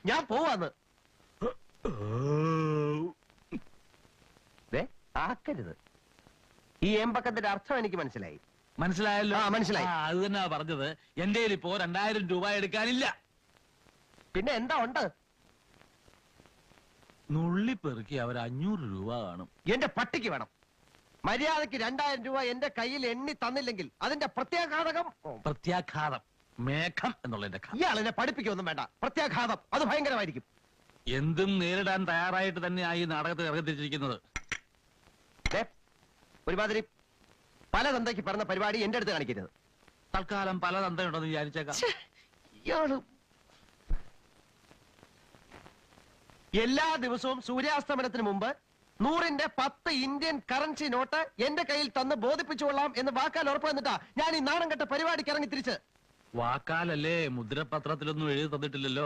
ഞാൻ പോവാന്ന്. ആക്കരുത്. ഈ ഏമ്പക്കത്തിന്റെ അർത്ഥം എനിക്ക് മനസ്സിലായി. മനസ്സിലായല്ലോ? മനസ്സിലായി. അത് തന്നെ പറഞ്ഞത്. എന്റെ ഇപ്പോ 2000 രൂപ എടുക്കാനില്ല. പിന്നെ എന്താ ഉണ്ട്? നുള്ളിപ്പെറുക്കി അവർ 500 രൂപ കാണും. എന്റെ പട്ടിക്ക് വേണം. മര്യാദക്ക് 2000 രൂപ എന്റെ കയ്യിൽ എണ്ണി തന്നില്ലെങ്കിൽ അതിന്റെ പ്രത്യാഘാതം മേഘം എന്നുള്ളതിന്റെ ഇയാൾ എന്നെ പഠിപ്പിക്കൊന്നും വേണ്ട. പ്രത്യാഘാതം അത് ഭയങ്കരമായിരിക്കും. എന്തും നേരിടാൻ തയ്യാറായിട്ട് തന്നെയായി നാടകത്തിൽ ഇറങ്ങിത്തിരിച്ചിരിക്കുന്നത്. ഒരുമാതിരി പല തന്തയ്ക്ക് പറഞ്ഞ പരിപാടി എന്റെ അടുത്ത് കാണിക്കരുത്. തൽക്കാലം പല തന്തയുണ്ടെന്ന് വിചാരിച്ചേക്കാം. ഇയാള് എല്ലാ ദിവസവും സൂര്യാസ്തമനത്തിന് മുമ്പ് 100ന്റെ 10 ഇന്ത്യൻ കറൻസി നോട്ട് എന്റെ കയ്യിൽ തന്ന് ബോധിപ്പിച്ചുകൊള്ളാം എന്ന് വാക്കാൽ ഉറപ്പ് തന്നിട്ടാ ഞാൻ ഈ നാണം കെട്ട പരിപാടിക്ക് ഇറങ്ങി തിരിച്ച്. വാക്കാലല്ലേ? മുദ്രപത്രത്തിലൊന്നും എഴുതി തന്നിട്ടില്ലല്ലോ.